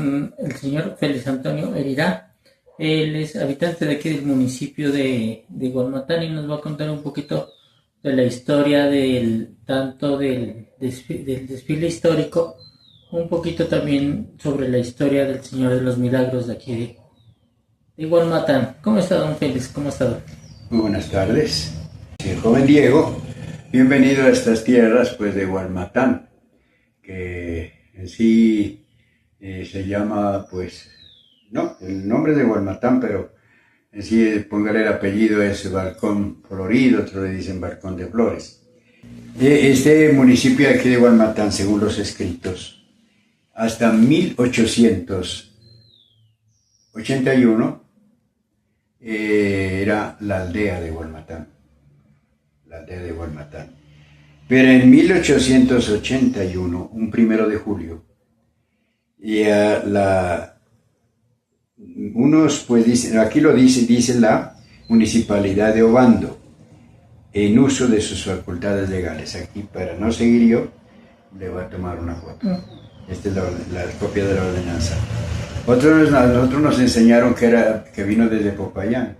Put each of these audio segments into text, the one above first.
con el señor Félix Antonio Herida. Él es habitante de aquí del municipio de Gualmatán y nos va a contar un poquito de la historia del desfile histórico, un poquito también sobre la historia del Señor de los Milagros de aquí de Gualmatán. ¿Cómo está, don Félix? ¿Cómo está, don? Muy buenas tardes. Sí, el joven Diego, bienvenido a estas tierras pues de Gualmatán, que en sí se llama pues, no, el nombre de Gualmatán, pero en sí póngale el apellido, es Balcón Florido, otros le dicen Balcón de Flores. Este municipio de aquí de Gualmatán, según los escritos, hasta 1881 era la aldea de Gualmatán, Pero en 1881, un 1 de julio, unos pues dicen, aquí lo dice la Municipalidad de Obando, en uso de sus facultades legales. Aquí, para no seguir yo, le voy a tomar una foto. Esta es la copia de la ordenanza. Nosotros nos enseñaron que vino desde Popayán,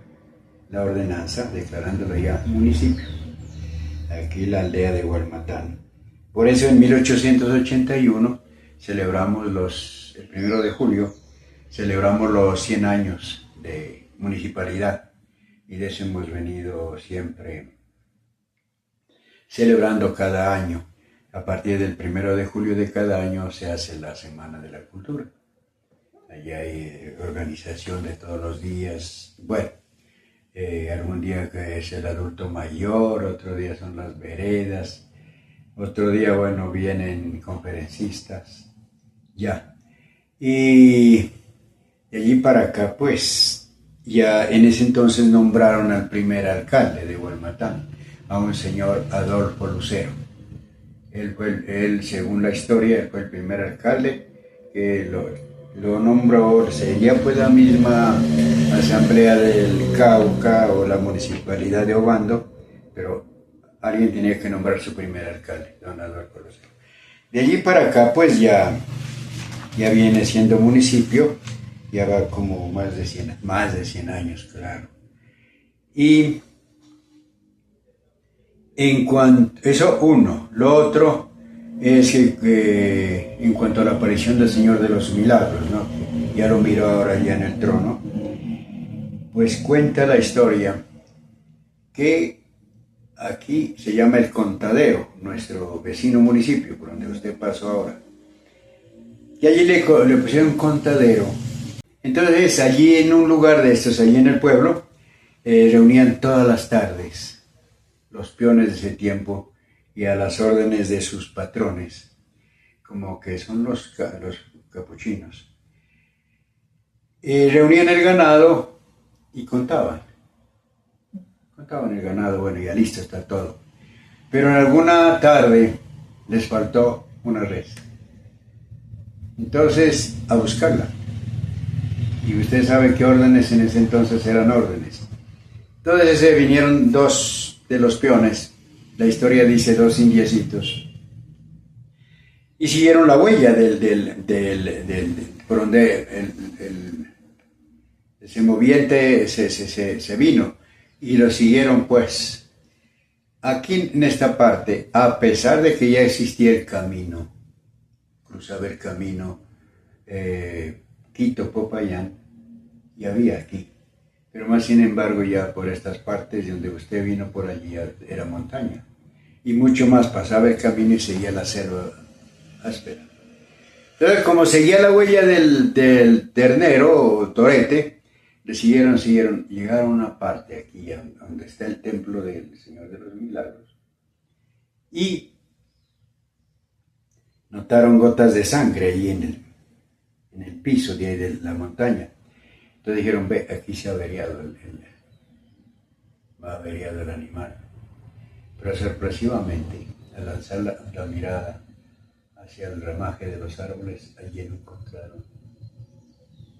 la ordenanza, declarándolo ya municipio. Aquí la aldea de Gualmatán. Por eso en 1881 celebramos el 1 de julio, celebramos los 100 años de municipalidad, y de eso hemos venido siempre celebrando cada año. A partir del 1 de julio de cada año se hace la Semana de la Cultura. Allí hay organización de todos los días. Bueno, algún día que es el adulto mayor, otro día son las veredas, otro día, bueno, vienen conferencistas, ya. Y de allí para acá, pues, ya en ese entonces nombraron al primer alcalde de Gualmatán, a un señor Adolfo Lucero. Él, según la historia, él fue el primer alcalde que lo nombró, sería pues la misma asamblea del Cauca o la municipalidad de Obando, pero alguien tenía que nombrar su primer alcalde, don Adolfo Lucero. De allí para acá, pues ya viene siendo municipio, ya va como más de 100 años, claro. Y en cuanto, eso uno, lo otro es que en cuanto a la aparición del Señor de los Milagros, ¿no? Ya lo miro ahora ya en el trono, pues cuenta la historia que aquí se llama El Contadero, nuestro vecino municipio, por donde usted pasó ahora. Y allí le pusieron contadero. Entonces allí en un lugar de estos, allí en el pueblo, reunían todas las tardes los peones de ese tiempo y a las órdenes de sus patrones, como que son los capuchinos. Reunían el ganado y contaban el ganado, bueno, ya listo está todo. Pero en alguna tarde les faltó una res. Entonces, a buscarla. Y usted sabe qué órdenes en ese entonces eran órdenes. Entonces vinieron dos de los peones, la historia dice 2 indiecitos, y siguieron la huella por donde ese moviente se vino, y lo siguieron pues. Aquí en esta parte, a pesar de que ya existía el camino, cruzaba el camino Quito-Popayán, y había aquí. Pero más sin embargo ya por estas partes de donde usted vino por allí era montaña. Y mucho más, pasaba el camino y seguía la selva áspera. Entonces, como seguía la huella del ternero o torete, le siguieron, llegaron a una parte aquí donde está el templo del Señor de los Milagros. Y notaron gotas de sangre ahí en el piso de la montaña. Entonces dijeron, ve, aquí se ha averiado el animal. Pero sorpresivamente, al alzar la mirada hacia el ramaje de los árboles, allí encontraron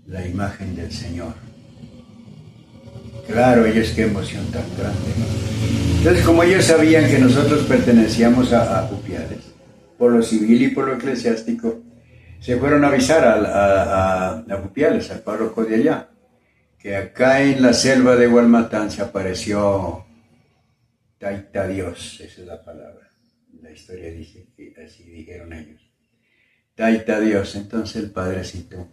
la imagen del Señor. Claro, ellos qué emoción tan grande, ¿no? Entonces, como ellos sabían que nosotros pertenecíamos a Upiales, por lo civil y por lo eclesiástico, se fueron a avisar a Pupiales, al párroco de allá, que acá en la selva de Gualmatán se apareció Taita Dios, esa es la palabra. La historia dice que así dijeron ellos. Taita Dios, entonces el padrecito,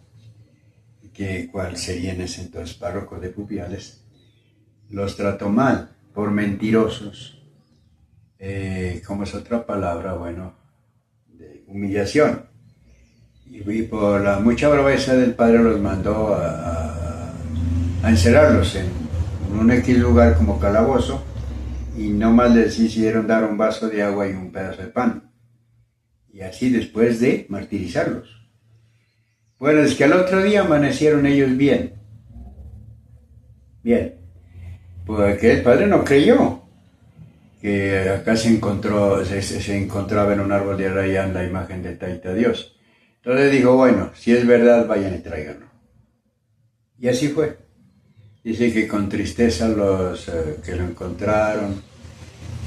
que cuál sería en ese entonces párroco de Pupiales, los trató mal por mentirosos. ¿Cómo es otra palabra? Bueno, de humillación. Y por la mucha braveza del padre los mandó a encerrarlos en un X lugar como calabozo, y nomás les hicieron dar un vaso de agua y un pedazo de pan. Y así después de martirizarlos. Bueno, es que al otro día amanecieron ellos bien. Bien. Porque el padre no creyó que acá se encontraba en un árbol de arrayán la imagen de Taita Dios. Entonces dijo, bueno, si es verdad, vayan y tráiganlo. Y así fue. Dice que con tristeza los que lo encontraron,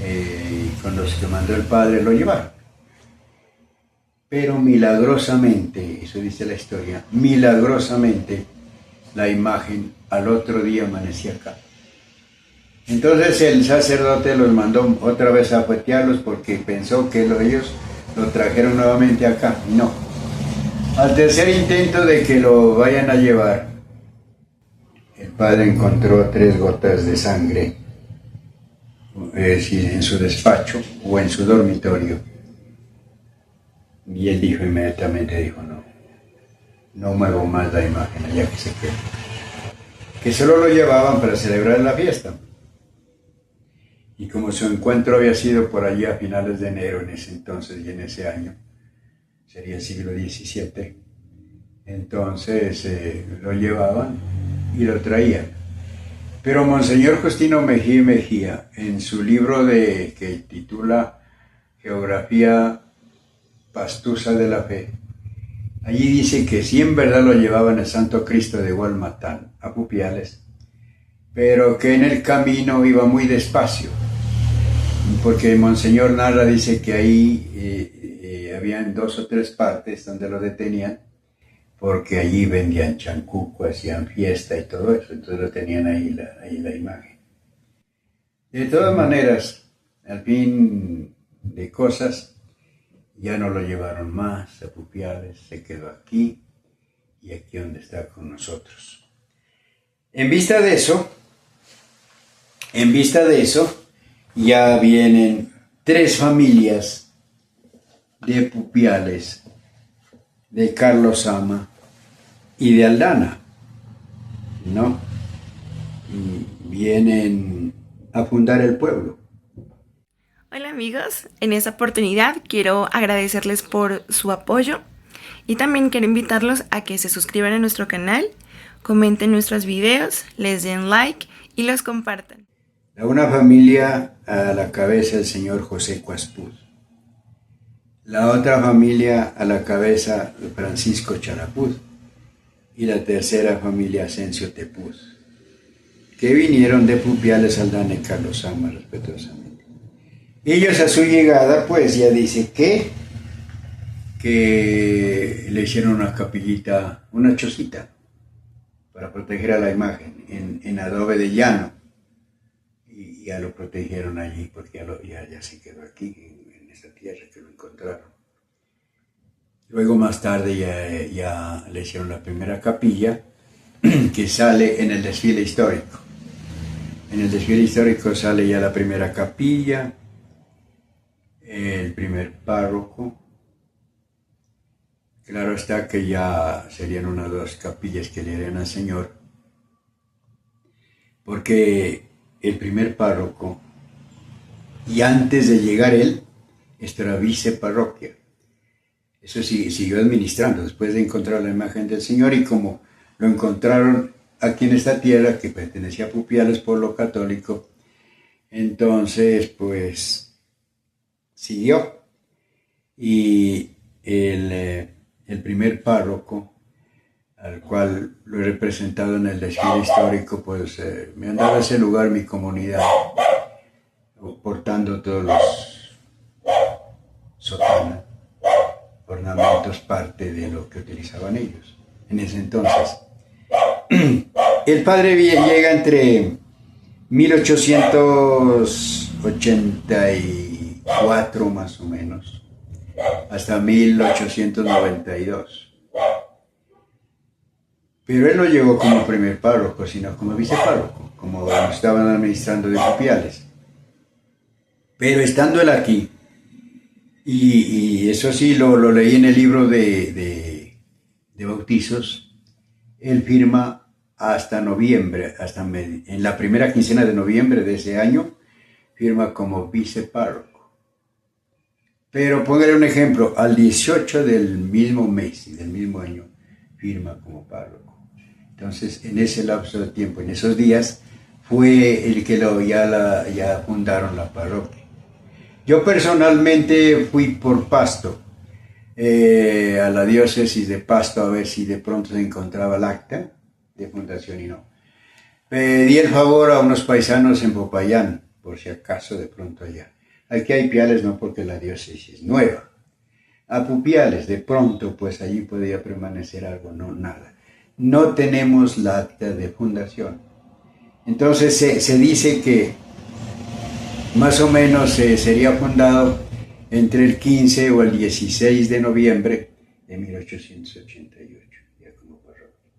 y con los que mandó el padre, lo llevaron. Pero milagrosamente, eso dice la historia, milagrosamente la imagen al otro día amanecía acá. Entonces el sacerdote los mandó otra vez a fuetearlos porque pensó que ellos lo trajeron nuevamente acá. No. Al tercer intento de que lo vayan a llevar, el padre encontró 3 gotas de sangre en su despacho o en su dormitorio. Y él dijo inmediatamente, no muevo más la imagen, allá que se quede. Que solo lo llevaban para celebrar la fiesta. Y como su encuentro había sido por allá a finales de enero en ese entonces y en ese año, sería el siglo XVII, entonces lo llevaban y lo traían. Pero Monseñor Justino Mejía Mejía, en su libro que titula Geografía Pastusa de la Fe, allí dice que sí en verdad lo llevaban el Santo Cristo de Gualmatán a Pupiales, pero que en el camino iba muy despacio, porque Monseñor narra, dice que ahí habían 2 o 3 partes donde lo detenían, porque allí vendían chancuco, hacían fiesta y todo eso, entonces lo tenían ahí la imagen. De todas maneras, al fin de cosas, ya no lo llevaron más a Pupiales, se quedó aquí, y aquí donde está con nosotros. En vista de eso, ya vienen 3 familias de Pupiales, de Carlos Ama y de Aldana, ¿no? Y vienen a fundar el pueblo. Hola amigos, en esta oportunidad quiero agradecerles por su apoyo y también quiero invitarlos a que se suscriban a nuestro canal, comenten nuestros videos, les den like y los compartan. Una familia a la cabeza del señor José Cuaspuz. La otra familia a la cabeza de Francisco Charapuz. Y la tercera familia Asensio Tepuz, que vinieron de Pupiales, Aldana y Carlos Ama respetuosamente. Ellos a su llegada pues ya dice que le hicieron una capillita, una chocita, para proteger a la imagen en adobe de llano, y ya lo protegieron allí porque ya se quedó aquí en esa tierra que lo encontraron. Luego más tarde ya le hicieron la primera capilla que sale en el desfile histórico. En el desfile histórico sale ya la primera capilla, el primer párroco. Claro está que ya serían 1 o 2 capillas que le harían al Señor, porque el primer párroco, y antes de llegar él, esto era viceparroquia. Eso sí, siguió administrando después de encontrar la imagen del Señor, y como lo encontraron aquí en esta tierra que pertenecía a Pupiales, pueblo católico, entonces pues siguió. Y el primer párroco, al cual lo he representado en el desfile histórico, pues me han dado ese lugar mi comunidad, portando todos los sotanas, por ornamentos parte de lo que utilizaban ellos en ese entonces. El padre llega entre 1884 más o menos hasta 1892. Pero él no llegó como primer párroco, sino como vicepárroco, como estaban administrando de Pupiales. Pero estando él aquí, y eso sí lo leí en el libro de bautizos, él firma hasta noviembre, en la primera quincena de noviembre de ese año, firma como vicepárroco. Pero póngale un ejemplo, al 18 del mismo mes y del mismo año, firma como párroco. Entonces, en ese lapso de tiempo, en esos días, fue el que ya fundaron la parroquia. Yo personalmente fui por Pasto, a la diócesis de Pasto, a ver si de pronto se encontraba el acta de fundación y no. Pedí el favor a unos paisanos en Popayán, por si acaso de pronto allá. Aquí hay Piales, no porque la diócesis es nueva. A Pupiales, de pronto, pues allí podía permanecer algo, no, nada. No tenemos la acta de fundación. Entonces se dice que más o menos sería fundado entre el 15 o el 16 de noviembre de 1888, ya como parroquia.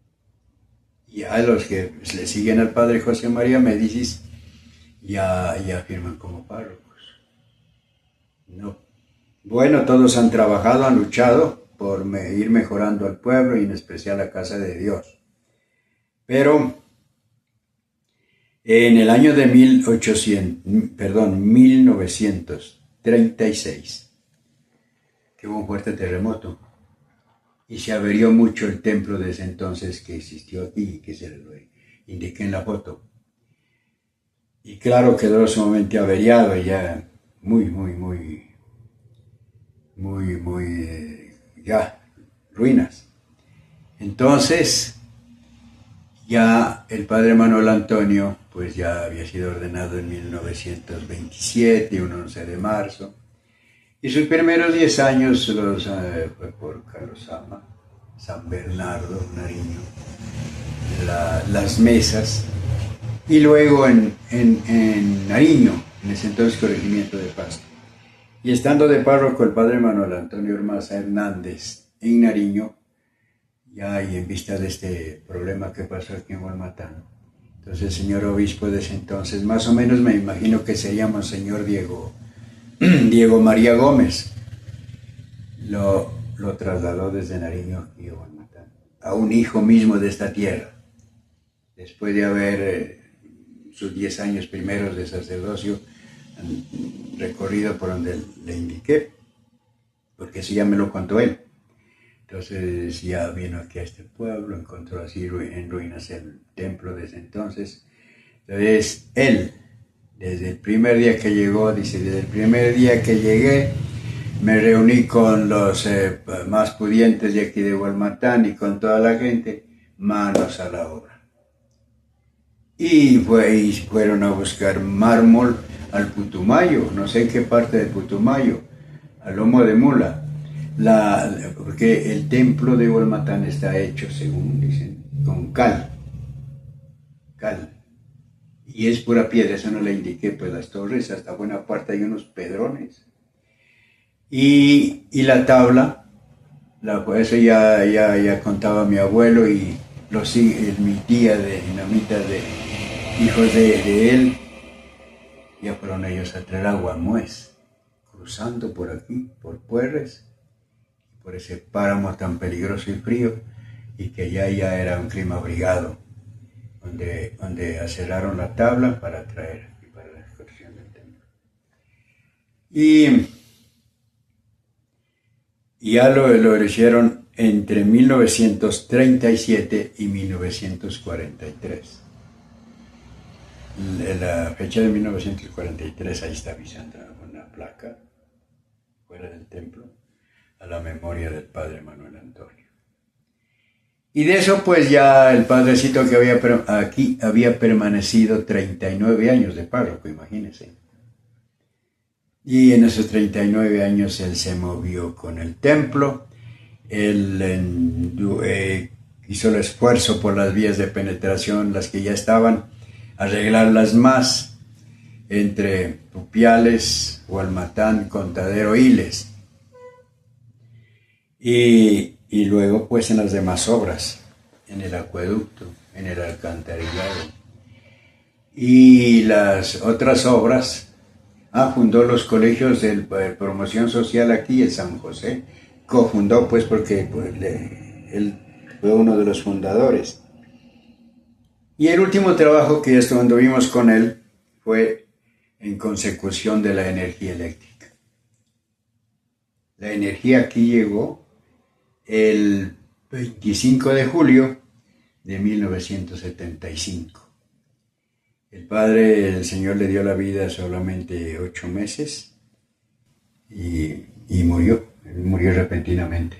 Y a los que le siguen al padre José María Médicis ya firman como párrocos. No. Bueno, todos han trabajado, han luchado por ir mejorando al pueblo y en especial la casa de Dios. Pero en el año de 1936, que hubo un fuerte terremoto y se averió mucho el templo desde entonces que existió aquí, que se lo indiqué en la foto. Y claro, quedó sumamente averiado y ya ya ruinas. Entonces, ya el padre Manuel Antonio, pues ya había sido ordenado en 1927, un 11 de marzo, y sus primeros 10 años fue por Carlos Sama, San Bernardo, Nariño, las mesas, y luego en Nariño, en ese entonces corregimiento de Pasto. Y estando de párroco el padre Manuel Antonio Ormaza Hernández en Nariño, ya y en vista de este problema que pasó aquí en Gualmatán, entonces el señor obispo de ese entonces, más o menos me imagino que sería Monseñor Diego María Gómez, lo trasladó desde Nariño aquí a Gualmatán, a un hijo mismo de esta tierra, después de haber sus 10 años primeros de sacerdocio recorrido por donde le indiqué, porque eso ya me lo contó él. Entonces ya vino aquí a este pueblo, encontró así en ruinas el templo desde entonces. Entonces él, desde el primer día que llegó, dice, desde el primer día que llegué, me reuní con los más pudientes de aquí de Gualmatán y con toda la gente, manos a la obra. Y fueron a buscar mármol al Putumayo, no sé en qué parte de Putumayo, al lomo de mula, porque el templo de Gualmatán está hecho, según dicen, con cal, y es pura piedra, eso no le indiqué, pues las torres, hasta buena parte hay unos pedrones, y la tabla, eso ya contaba mi abuelo y mi tía Namita, de hijos de él, ya fueron ellos a traer agua a Muez, cruzando por aquí, por Puerres, por ese páramo tan peligroso y frío, y que ya era un clima abrigado, donde acerraron la tabla para traer y para la construcción del templo. Y ya lo hicieron entre 1937 y 1943. La fecha de 1943, ahí está avisando una placa fuera del templo a la memoria del padre Manuel Antonio. Y de eso pues ya el padrecito que aquí había permanecido 39 años de párroco, imagínense. Y en esos 39 años él se movió con el templo Él hizo el esfuerzo por las vías de penetración, las que ya estaban, arreglarlas más entre Rupiales, Hualmatán, Contadero, Iles. Y luego pues en las demás obras, en el acueducto, en el alcantarillado. Y las otras obras, fundó los colegios de promoción social aquí en San José. Cofundó pues porque él fue uno de los fundadores. Y el último trabajo que estuvimos con él fue en consecución de la energía eléctrica. La energía aquí llegó el 25 de julio de 1975. El padre, el Señor le dio la vida solamente 8 meses y murió repentinamente.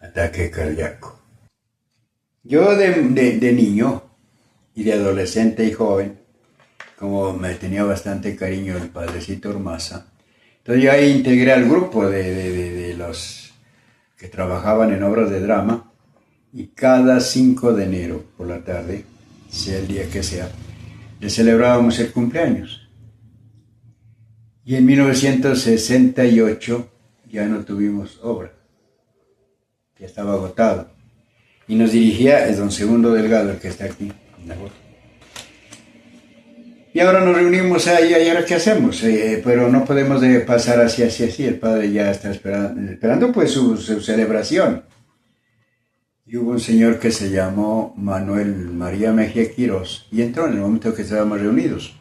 Ataque cardíaco. Yo de niño y de adolescente y joven, como me tenía bastante cariño el padrecito Ormaza, entonces yo ahí integré al grupo de los que trabajaban en obras de drama, y cada 5 de enero por la tarde, sea el día que sea, le celebrábamos el cumpleaños. Y en 1968 ya no tuvimos obra, ya estaba agotado. Y nos dirigía el don Segundo Delgado, el que está aquí en la foto. Y ahora nos reunimos ahí, ¿y ahora qué hacemos? Pero no podemos pasar así, el padre ya está esperando pues su celebración. Y hubo un señor que se llamó Manuel María Mejía Quirós, y entró en el momento que estábamos reunidos,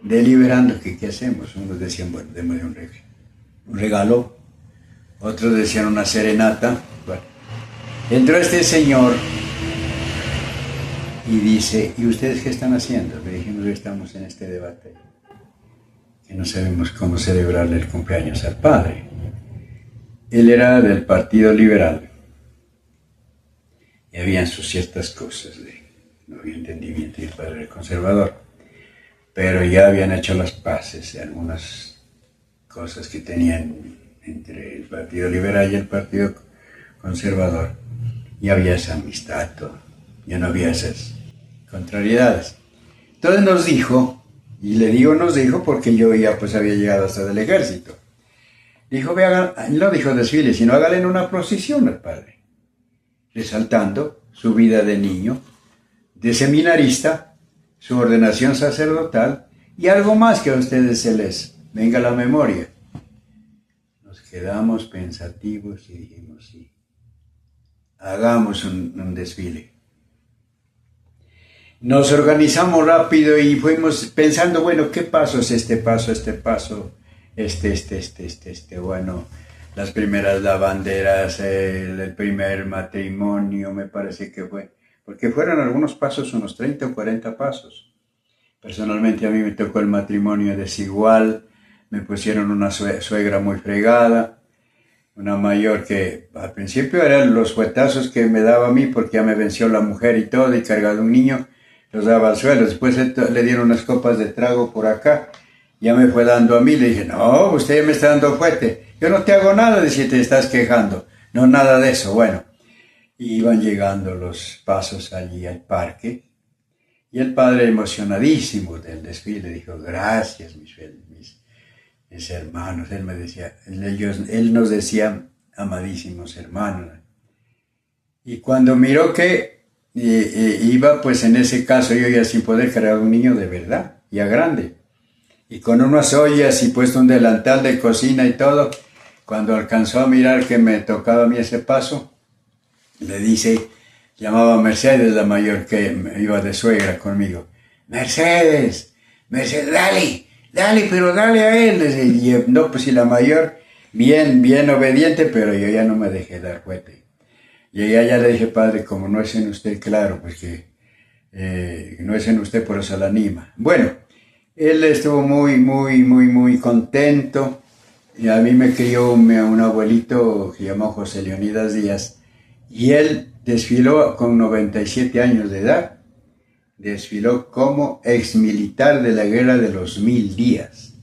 deliberando que qué hacemos. Unos decían, bueno, démosle un regalo, otros decían una serenata. Bueno, entró este señor y dice, ¿y ustedes qué están haciendo? Le dijimos que estamos en este debate, que no sabemos cómo celebrarle el cumpleaños al padre. Él era del Partido Liberal y habían sus ciertas cosas, no había entendimiento, y el padre era conservador, pero ya habían hecho las paces de algunas cosas que tenían entre el Partido Liberal y el Partido Conservador, y había esa amistad, ya no había esas contrariedades. Entonces nos dijo, y le digo nos dijo porque yo ya pues había llegado hasta del ejército, dijo, no dijo desfile, sino háganle una procesión al padre, resaltando su vida de niño, de seminarista, su ordenación sacerdotal y algo más que a ustedes se les venga a la memoria. Nos quedamos pensativos y dijimos, sí, hagamos un desfile. Nos organizamos rápido y fuimos pensando, bueno, ¿qué pasos? Este paso, bueno, las primeras lavanderas, el primer matrimonio, me parece que fue, porque fueron algunos pasos, unos 30 o 40 pasos. Personalmente a mí me tocó el matrimonio desigual, me pusieron una suegra muy fregada, una mayor que al principio eran los fuetazos que me daba a mí porque ya me venció la mujer y todo, y cargado un niño, los daba al suelo. Después le dieron unas copas de trago por acá, ya me fue dando a mí, le dije, no, usted me está dando fuerte, yo no te hago nada de si te estás quejando, no, nada de eso. Bueno, iban llegando los pasos allí al parque, y el padre emocionadísimo del desfile dijo, gracias mis hermanos, él me decía, él nos decía, amadísimos hermanos. Y cuando miró que iba, pues en ese caso yo ya sin poder cargar un niño de verdad, ya grande, y con unas ollas y puesto un delantal de cocina y todo, cuando alcanzó a mirar que me tocaba a mí ese paso, le dice, llamaba a Mercedes, la mayor que iba de suegra conmigo, Mercedes, dale, pero dale a él. Y no, pues si la mayor, bien obediente, pero yo ya no me dejé dar fuerte. Y ella ya le dije, padre, como no es en usted, claro, pues que no es en usted, por eso la anima. Bueno, él estuvo muy contento. Y a mí me crió un abuelito que se llamó José Leonidas Díaz, y él desfiló con 97 años de edad. Desfiló como exmilitar de la guerra de los 1000 días,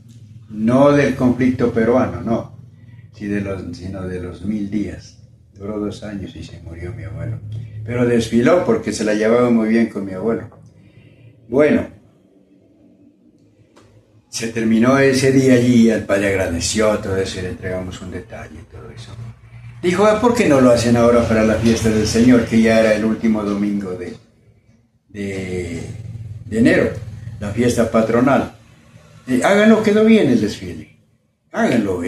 no del conflicto peruano, no, sino de los 1000 días. Duró 2 años y se murió mi abuelo. Pero desfiló porque se la llevaba muy bien con mi abuelo. Bueno, se terminó ese día allí, el padre agradeció todo eso y le entregamos un detalle y todo eso. Dijo, ¿por qué no lo hacen ahora para la fiesta del Señor, que ya era el último domingo de enero, la fiesta patronal? Háganlo, quedó bien el desfile. Háganlo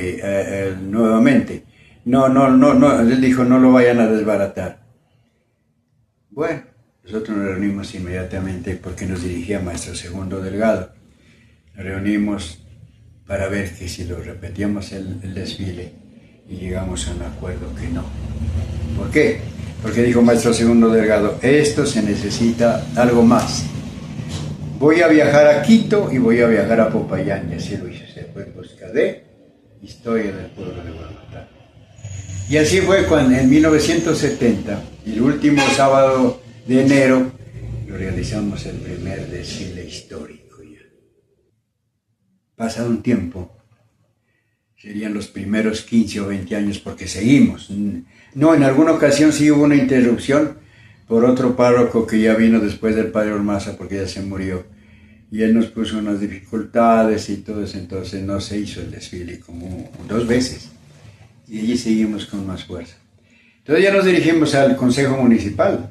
nuevamente. No, él dijo, no lo vayan a desbaratar. Bueno, nosotros nos reunimos inmediatamente porque nos dirigía Maestro Segundo Delgado. Nos reunimos para ver que si lo repetíamos el desfile y llegamos a un acuerdo que no. ¿Por qué? Porque dijo Maestro Segundo Delgado, esto se necesita algo más. Voy a viajar a Quito y voy a viajar a Popayán, y así lo hice. Se fue en busca de historia del pueblo de Guamatá. Y así fue cuando en 1970, el último sábado de enero, lo realizamos el primer desfile histórico ya. Pasado un tiempo, serían los primeros 15 o 20 años, porque seguimos. No, en alguna ocasión sí hubo una interrupción por otro párroco que ya vino después del padre Ormaza, porque ya se murió. Y él nos puso unas dificultades y todo eso, entonces no se hizo el desfile como 2 veces. Y allí seguimos con más fuerza. Entonces ya nos dirigimos al Consejo Municipal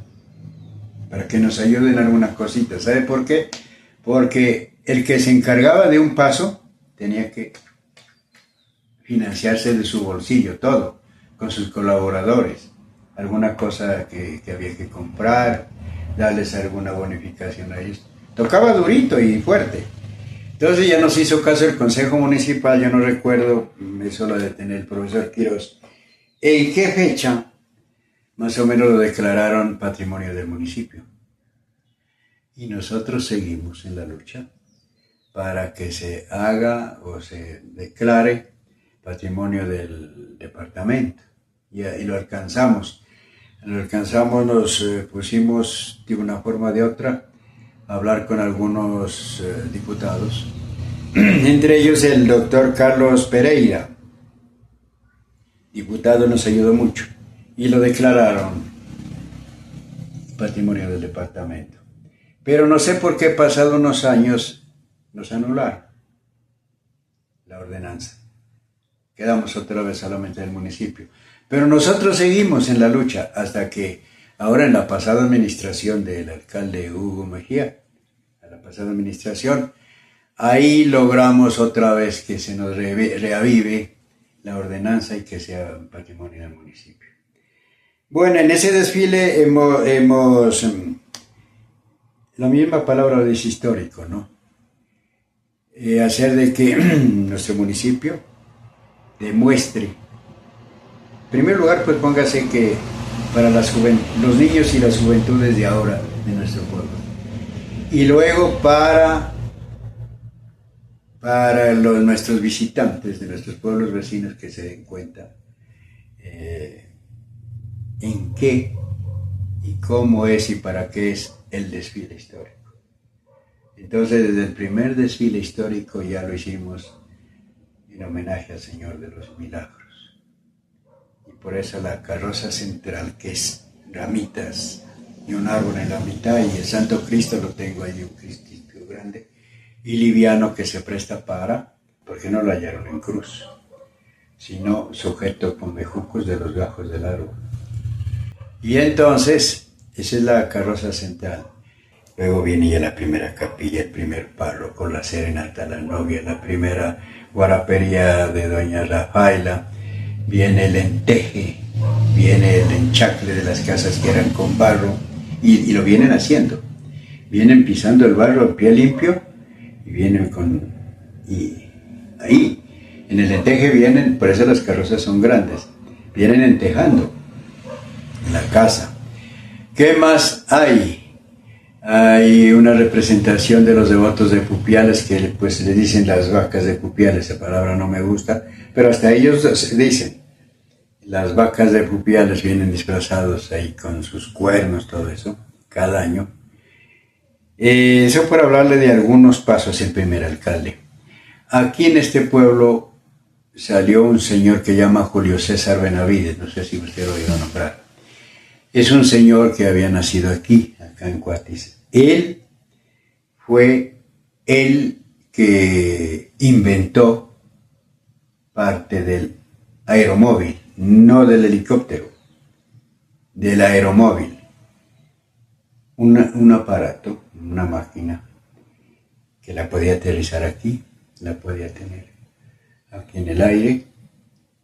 para que nos ayuden en algunas cositas. ¿Sabe por qué? Porque el que se encargaba de un paso tenía que financiarse de su bolsillo, todo, con sus colaboradores. Alguna cosa que había que comprar, darles alguna bonificación a ellos. Tocaba durito y fuerte. Entonces ya nos hizo caso el Consejo Municipal, yo no recuerdo, eso lo de tener el profesor Quiroz, en qué fecha más o menos lo declararon patrimonio del municipio. Y nosotros seguimos en la lucha para que se haga o se declare patrimonio del departamento. Y lo alcanzamos. Nos pusimos de una forma o de otra a hablar con algunos diputados, entre ellos el doctor Carlos Pereira. Diputado, nos ayudó mucho y lo declararon patrimonio del departamento. Pero no sé por qué, pasado unos años, nos anularon la ordenanza. Quedamos otra vez solamente en el municipio. Pero nosotros seguimos en la lucha hasta que ahora en la pasada administración del alcalde Hugo Mejía, en la pasada administración, ahí logramos otra vez que se nos reavive la ordenanza y que sea patrimonio del municipio. Bueno, en ese desfile hemos la misma palabra dice histórico, ¿no? Hacer de que nuestro municipio demuestre. En primer lugar, pues póngase que para los niños y las juventudes de ahora, de nuestro pueblo. Y luego para nuestros visitantes de nuestros pueblos vecinos, que se den cuenta en qué y cómo es y para qué es el desfile histórico. Entonces, desde el primer desfile histórico ya lo hicimos en homenaje al Señor de los Milagros. Y por eso la carroza central, que es ramitas y un árbol en la mitad, y el Santo Cristo lo tengo ahí, un cristito grande y liviano que se presta porque no lo hallaron en cruz, sino sujeto con bejucos de los gajos del árbol. Y entonces, esa es la carroza central. Luego viene ya la primera capilla, el primer párroco, la serenata a la novia, la primera guarapería de doña Rafaela, viene el enteje, viene el enchacle de las casas que eran con barro, y lo vienen haciendo. Vienen pisando el barro a pie limpio, y vienen y ahí, en el enteje vienen, por eso las carrozas son grandes, vienen entejando la casa. ¿Qué más hay? Hay una representación de los devotos de Pupiales, que pues le dicen las vacas de Pupiales, esa palabra no me gusta, pero hasta ellos dicen, las vacas de Pupiales vienen disfrazados ahí con sus cuernos, todo eso, cada año. Eso por hablarle de algunos pasos el primer alcalde. Aquí en este pueblo salió un señor que llama Julio César Benavides, no sé si usted lo ha oído nombrar. Es un señor que había nacido aquí, acá en Cuatis. Él fue el que inventó parte del aeromóvil, no del helicóptero, del aeromóvil. Un aparato, una máquina, que la podía aterrizar aquí, la podía tener aquí en el aire,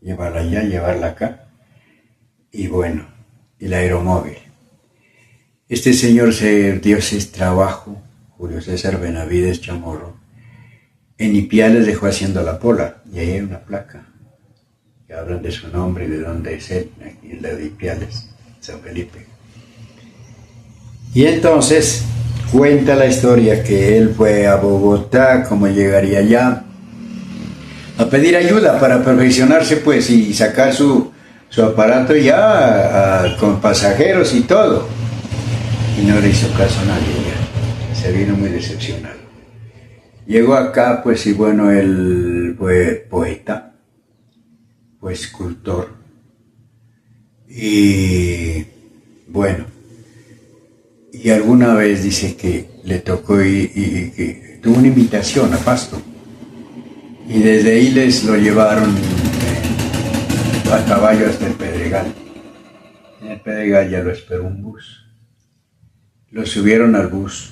llevarla allá, llevarla acá, y bueno, el aeromóvil. Este señor se dio ese trabajo, Julio César Benavides Chamorro, en Ipiales dejó haciendo la pola, y ahí hay una placa, que hablan de su nombre y de dónde es él, aquí en la de Ipiales, San Felipe. Y entonces cuenta la historia que él fue a Bogotá, cómo llegaría allá, a pedir ayuda para perfeccionarse pues y sacar su aparato ya con pasajeros y todo. Y no le hizo caso a nadie ya, se vino muy decepcionado. Llegó acá pues y bueno, él fue poeta, fue escultor y bueno, y alguna vez dice que le tocó y que tuvo una invitación a Pasto. Y desde ahí les lo llevaron a caballo hasta el Pedregal. En el Pedregal ya lo esperó un bus. Lo subieron al bus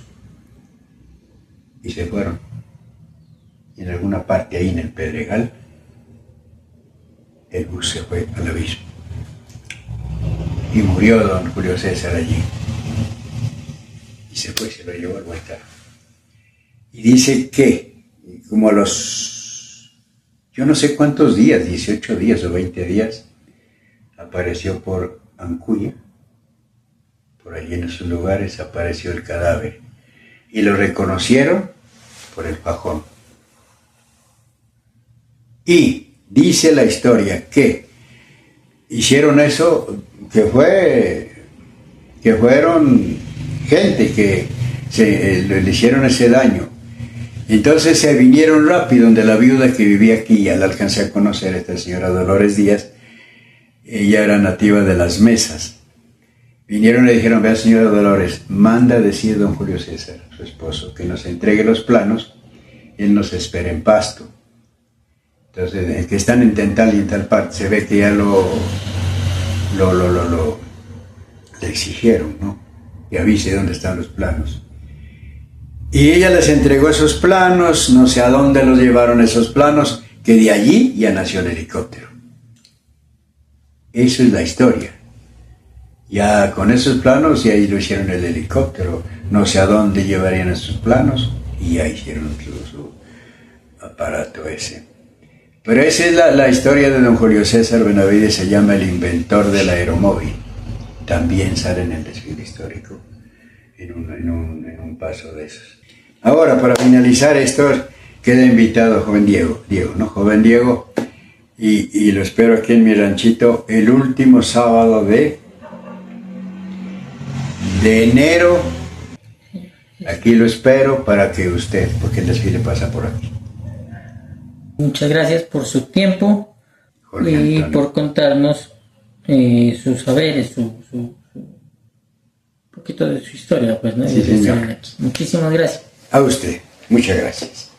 y se fueron. Y en alguna parte ahí en el Pedregal, el bus se fue al abismo. Y murió don Julio César allí. Y se fue, se lo llevó al Guaitaro. Y dice que, como a los yo no sé cuántos días, 18 días o 20 días, apareció por Ancuya, por allí en esos lugares apareció el cadáver. Y lo reconocieron por el fajón. Y dice la historia que hicieron eso, que fueron gente que le hicieron ese daño. Entonces se vinieron rápido donde la viuda que vivía aquí, ya la alcancé a conocer, esta señora Dolores Díaz, ella era nativa de Las Mesas. Vinieron y le dijeron: vea señora Dolores, manda a decir don Julio César, su esposo, que nos entregue los planos, él nos espera en Pasto. Entonces, que están en tal y en tal parte, se ve que ya le exigieron, ¿no? Que avise dónde están los planos. Y ella les entregó esos planos, no sé a dónde los llevaron esos planos, que de allí ya nació el helicóptero. Eso es la historia. Ya con esos planos, y ahí lo hicieron el helicóptero, no sé a dónde llevarían esos planos, y ya hicieron su aparato ese. Pero esa es la historia de don Julio César Benavides, se llama el inventor del aeromóvil. También sale en el desfile histórico, en un paso de esos. Ahora, para finalizar esto, queda invitado joven Diego, ¿no? Joven Diego, y lo espero aquí en mi ranchito el último sábado de enero. Aquí lo espero para que usted, porque el desfile pasa por aquí. Muchas gracias por su tiempo y por contarnos sus saberes, un poquito de su historia, pues, ¿no? Sí, señor. Muchísimas gracias. A usted, muchas gracias.